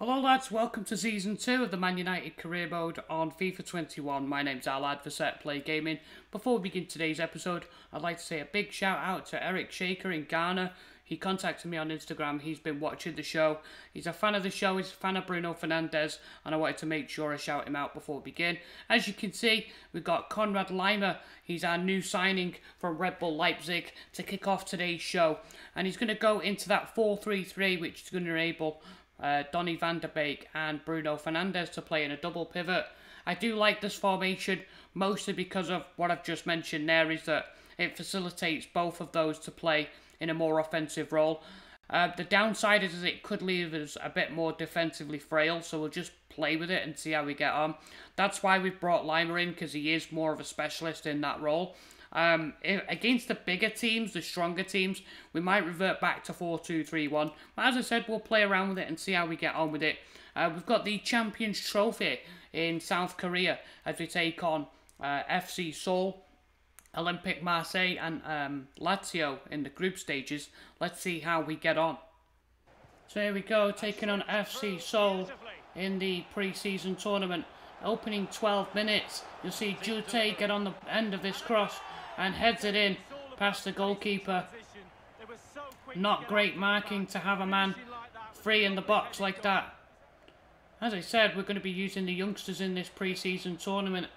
Hello lads, welcome to Season 2 of the Man Utd Career Mode on FIFA 21. My name's Alad for Set Play Gaming. Before we begin today's episode, I'd like to say a big shout out to Eric Shaker in Ghana. He contacted me on Instagram, he's been watching the show. He's a fan of the show, he's a fan of Bruno Fernandes, and I wanted to make sure I shout him out before we begin. As you can see, we've got Conrad Lima. He's our new signing from Red Bull Leipzig to kick off today's show. And he's going to go into that 4-3-3, which is going to enable Donny van der Beek and Bruno Fernandes to play in a double pivot. I do like this formation mostly because of what I've just mentioned there, is that it facilitates both of those to play in a more offensive role. The downside is it could leave us a bit more defensively frail, so we'll just play with it and see how we get on. That's why we've brought Lima in, because he is more of a specialist in that role. Against the bigger teams, the stronger teams, we might revert back to 4-2-3-1. But as I said, we'll play around with it and see how we get on with it. We've got the Champions Trophy in South Korea as we take on FC Seoul, Olympique Marseille and Lazio in the group stages. Let's see how we get on. So here we go, taking on FC Seoul in the pre-season tournament. Opening 12 minutes, you'll see Jute get on the end of this cross and heads it in past the goalkeeper. Not great marking to have a man free in the box like that. As I said, we're going to be using the youngsters in this pre-season tournament,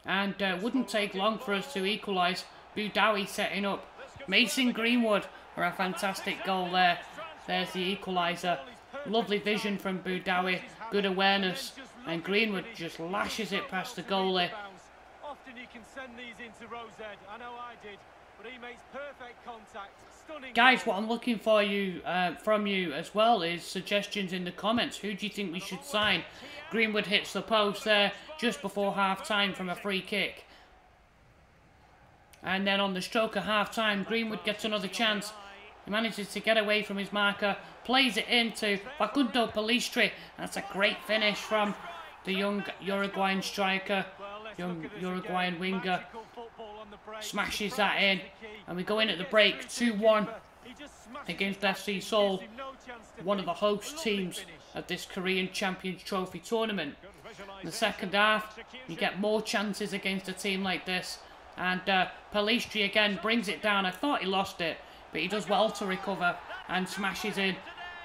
and wouldn't take long for us to equalise. Boudaoui setting up. Mason Greenwood for a fantastic goal there. There's the equaliser. Lovely vision from Boudaoui, good awareness, and Greenwood just lashes it past the goalie. Often you can send these into Rosette. I know I did, but he makes perfect contact. Stunning. Guys, what I'm looking for you from you as well is suggestions in the comments. Who do you think we should sign? Greenwood hits the post there just before half-time from a free kick. And then on the stroke of half-time, Greenwood gets another chance. He manages to get away from his marker, plays it into Facundo Pellistri. That's a great finish from the young Uruguayan striker, young Uruguayan winger. Smashes that in, and we go in at the break 2-1 against FC Seoul, one of the host teams of this Korean Champions Trophy tournament. In the second half, you get more chances against a team like this, and Pellistri again brings it down. I thought he lost it, but he does well to recover and smashes in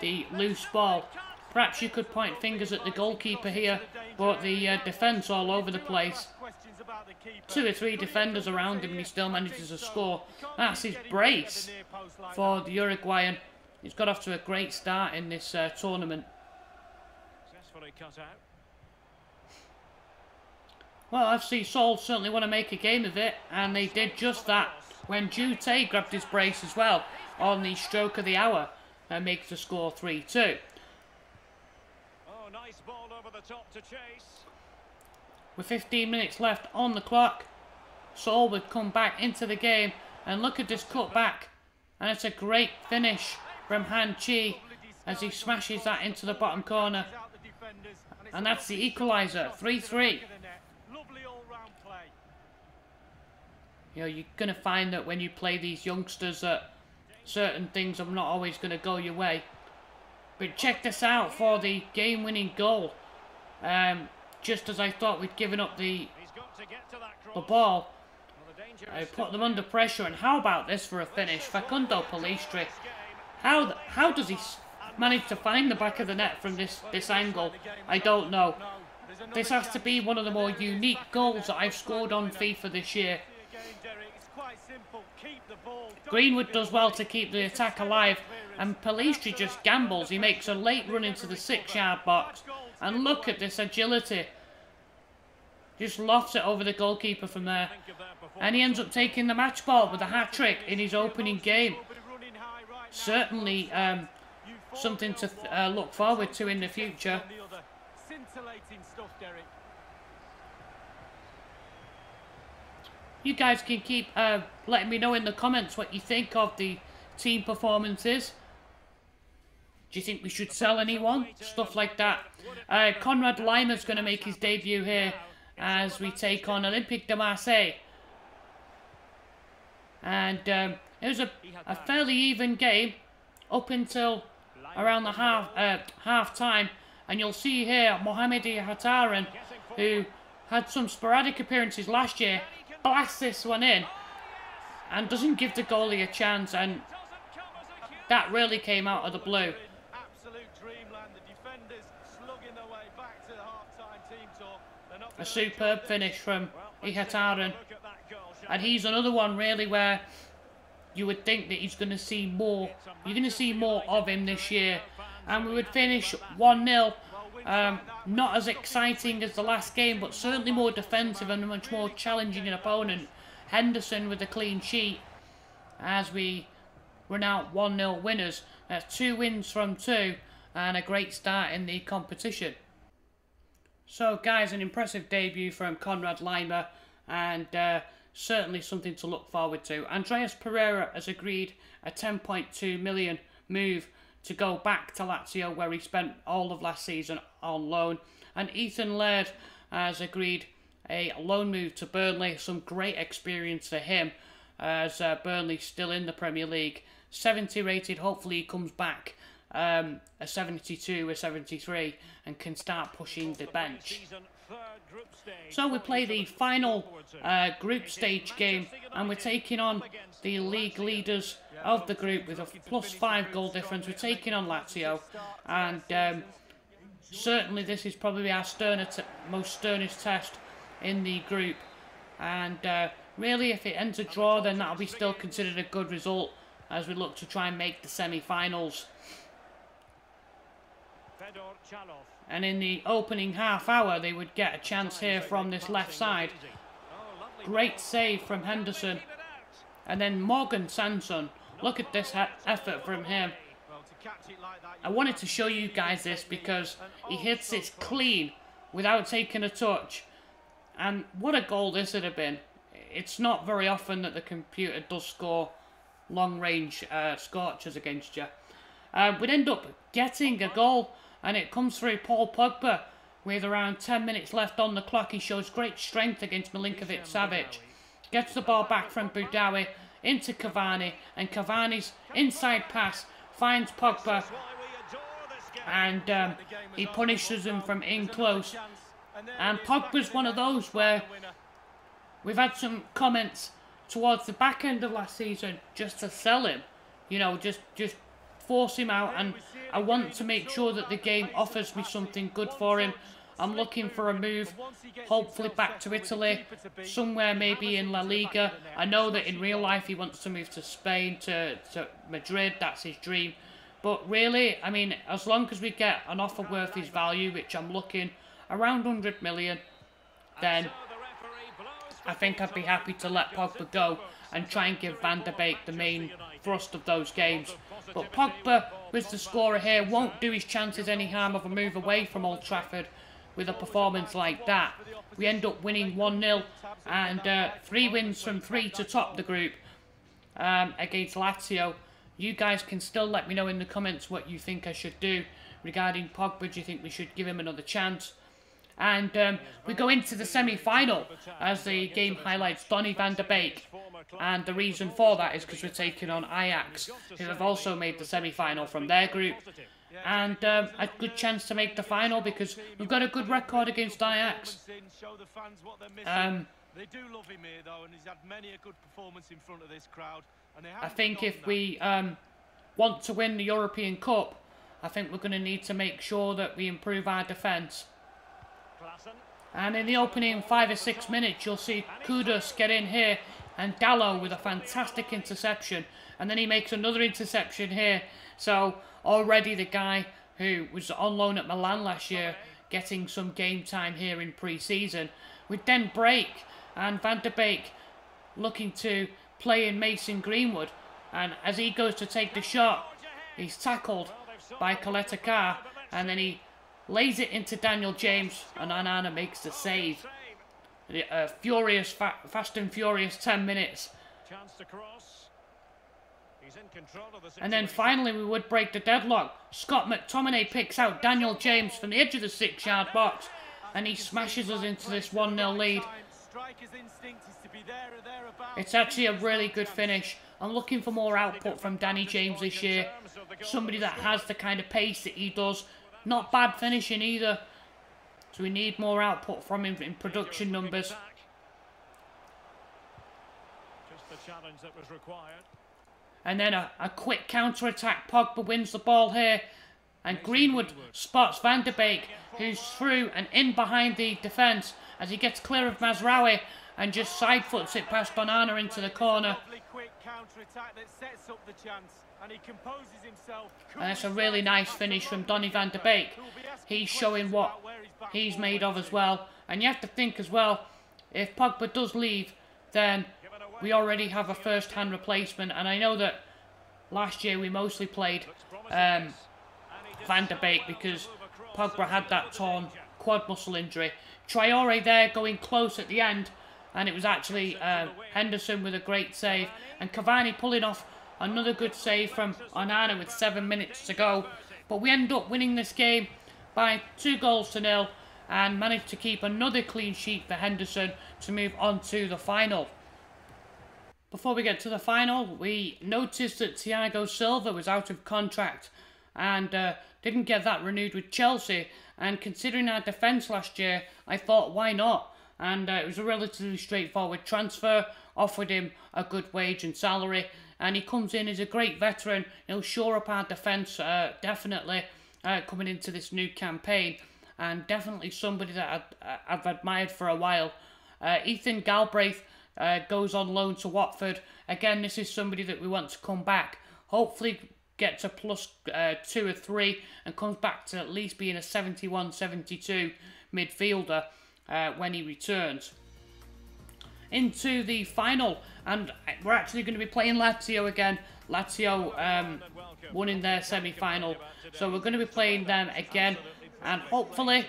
the loose ball. Perhaps you could point fingers at the goalkeeper here, but the defence all over the place. 2 or 3 defenders around him and he still manages to score. That's his brace for the Uruguayan. He's got off to a great start in this tournament. Well, FC Seoul certainly want to make a game of it, and they did just that when Jute grabbed his brace as well on the stroke of the hour and makes the score 3-2. Oh, nice ball over the top to chase. With 15 minutes left on the clock, Seoul would come back into the game, and look at this cut back, and it's a great finish from Han Chi as he smashes that into the bottom corner, and that's the equaliser, 3-3. You know, you're going to find that when you play these youngsters that certain things are not always going to go your way. But check this out for the game-winning goal. Just as I thought we'd given up the ball, I put them under pressure. And how about this for a finish? Facundo Pellistri. How does he manage to find the back of the net from this angle? I don't know. This has to be one of the more unique goals that I've scored on FIFA this year. Greenwood does well to keep the attack alive, and Pellistri just gambles. He makes a late run into the 6-yard box, and look at this agility. Just lofts it over the goalkeeper from there, and he ends up taking the match ball with a hat-trick in his opening game. Certainly something to look forward to in the future. You guys can keep letting me know in the comments what you think of the team performances. Do you think we should sell anyone? Stuff like that. Conrad Lima is going to make his debut here as we take on Olympique de Marseille. And it was a fairly even game up until around the half time. And you'll see here Mohamed Ihataren, who had some sporadic appearances last year, blasts this one in and doesn't give the goalie a chance, and that really came out of the blue. A superb finish from Ihataren, and he's another one really where you would think that he's going to see more. You're going to see more of him this year, and we would finish 1-0. Not as exciting as the last game, but certainly more defensive and much more challenging an opponent. Henderson with a clean sheet as we run out 1-0 winners. That's 2 wins from 2 and a great start in the competition. So guys, an impressive debut from Conrad Lima, and certainly something to look forward to. Andreas Pereira has agreed a 10.2 million move to go back to Lazio, where he spent all of last season on loan. And Ethan Laird has agreed a loan move to Burnley. Some great experience for him, as Burnley's still in the Premier League. 70 rated, hopefully he comes back a 72, a 73, and can start pushing the bench. So we play the final group stage game, and we're taking on the league leaders of the group with a +5 goal difference. We're taking on Lazio, and certainly this is probably our most sternest test in the group. And really, if it ends a draw, then that'll be still considered a good result as we look to try and make the semi-finals. And in the opening half hour, they would get a chance here from this left side. Great save from Henderson. And then Morgan Sanson. Look at this effort from him. I wanted to show you guys this because he hits this clean without taking a touch. And what a goal this would have been. It's not very often that the computer does score long-range scorchers against you. We'd end up getting a goal, and it comes through Paul Pogba with around 10 minutes left on the clock. He shows great strength against Milinkovic-Savic. Gets the ball back from Boudaoui into Cavani, and Cavani's inside pass finds Pogba, and he punishes him from in close. And Pogba's one of those where we've had some comments towards the back end of last season just to sell him, you know, just force him out, and I want to make sure that the game offers me something good for him. I'm looking for a move, hopefully back to Italy, somewhere maybe in La Liga. I know that in real life he wants to move to Spain, to Madrid, that's his dream. But really, I mean, as long as we get an offer worth his value, which I'm looking around 100 million, then I think I'd be happy to let Pogba go and try and give Van der Beek the main thrust of those games. But Pogba, with the scorer here, won't do his chances any harm of a move away from Old Trafford with a performance like that. We end up winning 1-0, and 3 wins from 3 to top the group against Lazio. You guys can still let me know in the comments what you think I should do regarding Pogba. Do you think we should give him another chance? And we go into the semi-final, as the game highlights, Donny van der Beek. And the reason for that is because we're taking on Ajax, who have also made the semi-final from their group. And a good chance to make the final because we've got a good record against Ajax. They do love him here though, and he's had many a good performance in front of this crowd. And I think if we want to win the European Cup, I think we're going to need to make sure that we improve our defence. And in the opening 5 or 6 minutes, you'll see Kudus get in here, and Dallo with a fantastic interception, and then he makes another interception here. So already the guy who was on loan at Milan last year getting some game time here in pre-season. We then break, and Van der Beek looking to play in Mason Greenwood, and as he goes to take the shot, he's tackled by Coletta, and then he lays it into Daniel James, and Onana makes the save. Furious, fast and furious 10 minutes. And then finally we would break the deadlock. Scott McTominay picks out Daniel James from the edge of the 6-yard box, and he smashes us into this 1-0 lead. It's actually a really good finish. I'm looking for more output from Danny James this year. Somebody that has the kind of pace that he does, not bad finishing either. So we need more output from him in production numbers. Just the challenge that was required. And then a quick counter-attack. Pogba wins the ball here. And Greenwood spots Van der Beek, who's through and in behind the defence as he gets clear of Mazraoui and just side-foots it past Onana into the corner. And that's a really nice finish from Donny van der Beek. He's showing what he's made of as well. And you have to think as well, if Pogba does leave, then we already have a first-hand replacement. And I know that last year we mostly played Van der Beek because Pogba had that torn quad muscle injury. Traore there going close at the end, and it was actually Henderson with a great save, and Cavani pulling off another good save from Onana with 7 minutes to go. But we end up winning this game by 2-0 and managed to keep another clean sheet for Henderson to move on to the final. Before we get to the final, we noticed that Thiago Silva was out of contract and didn't get that renewed with Chelsea. And considering our defence last year, I thought, why not? And it was a relatively straightforward transfer, offered him a good wage and salary, and he comes in as a great veteran. He'll shore up our defence, definitely, coming into this new campaign, and definitely somebody that I've admired for a while. Ethan Galbraith goes on loan to Watford. Again, this is somebody that we want to come back. Hopefully gets a +2 or 3 and comes back to at least being a 71-72 midfielder when he returns. Into the final, and we're actually going to be playing Lazio again. Lazio won in their semi-final, so we're going to be playing them again, and hopefully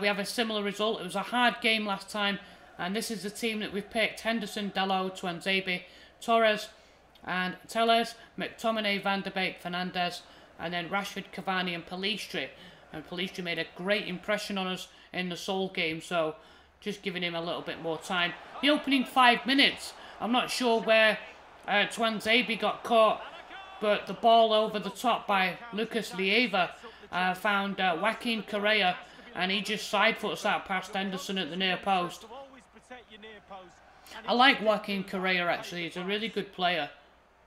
we have a similar result. It was a hard game last time, and this is the team that we've picked: Henderson, Dalot, Tuanzebe, Torres and Telles, McTominay, Van der Beek, Fernandes, and then Rashford, Cavani and Pellistri. And Pellistri made a great impression on us in the Seoul game, so just giving him a little bit more time. The opening 5 minutes, I'm not sure where Tuanzebe got caught, but the ball over the top by Lucas Leiva found Joaquin Correa, and he just side-foots that past Henderson at the near post. I like Joaquin Correa actually, he's a really good player.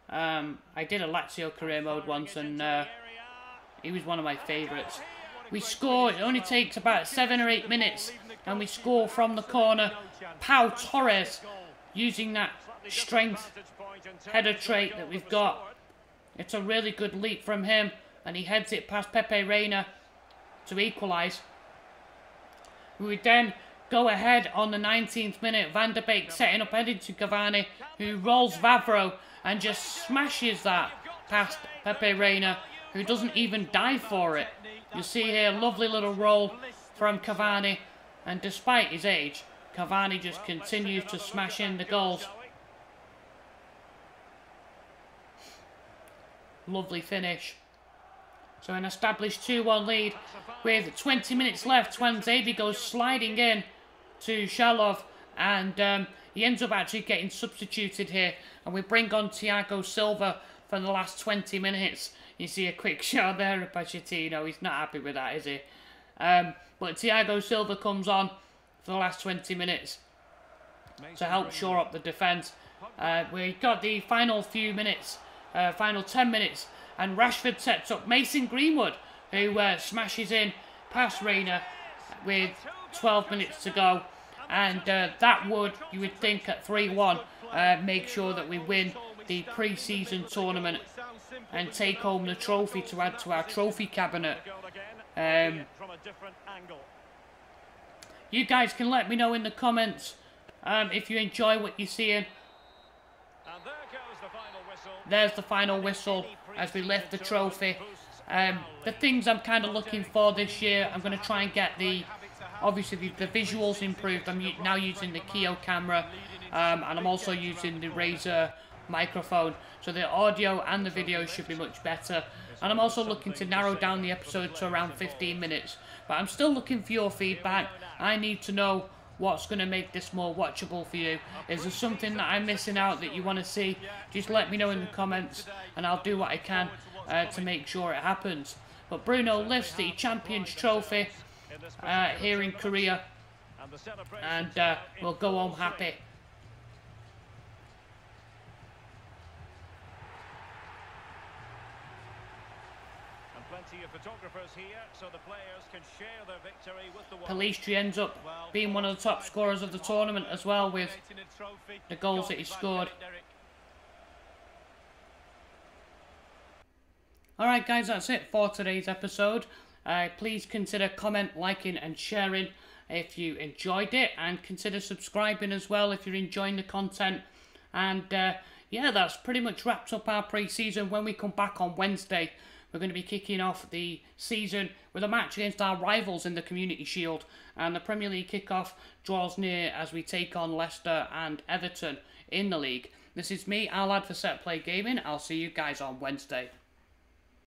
I did a Lazio career mode once, and he was one of my favourites. We score, it only takes about 7 or 8 minutes, and we score from the corner. Pau Torres, using that strength header trait that we've got. It's a really good leap from him, and he heads it past Pepe Reina to equalise. We would then go ahead on the 19th minute. Van der Beek setting up, heading to Cavani, who rolls Vavro and just smashes that past Pepe Reina, who doesn't even dive for it. You see here, lovely little roll from Cavani, and despite his age, Cavani just continues to smash in the goals. Lovely finish. So an established 2-1 lead with 20 minutes left. Tuanzebe goes sliding in to Shalov, and he ends up actually getting substituted here, and we bring on Thiago Silva for the last 20 minutes. You see a quick shot there of Pochettino. He's not happy with that, is he? But Thiago Silva comes on for the last 20 minutes to help shore up the defence. We got the final few minutes, final 10 minutes, and Rashford sets up Mason Greenwood, who smashes in past Reina with 12 minutes to go. And that would, you would think, at 3-1, make sure that we win the pre-season tournament and take home the trophy to add to our trophy cabinet. You guys can let me know in the comments if you enjoy what you're seeing. There's the final whistle as we lift the trophy. The things I'm kind of looking for this year, I'm going to try and get obviously the visuals improved. I'm now using the Keo camera, and I'm also using the Razer microphone, so the audio and the video should be much better. And I'm also looking to narrow down the episode to around 15 minutes, but I'm still looking for your feedback. I need to know what's going to make this more watchable for you. Is there something that I'm missing out that you want to see? Just let me know in the comments, and I'll do what I can to make sure it happens. But Bruno lifts the Champions Trophy here in Korea, and we'll go home happy. Photographers here, so the players can share their victory with the world. Pellistri ends up being one of the top scorers of the tournament as well, with the goals that he scored. Alright guys, that's it for today's episode. Please consider comment, liking and sharing if you enjoyed it, and consider subscribing as well if you're enjoying the content. And yeah, that's pretty much wraps up our pre-season. When we come back on Wednesday, we're going to be kicking off the season with a match against our rivals in the Community Shield, and the Premier League kickoff draws near as we take on Leicester and Everton in the league. This is me, Alad for Set Play Gaming. I'll see you guys on Wednesday.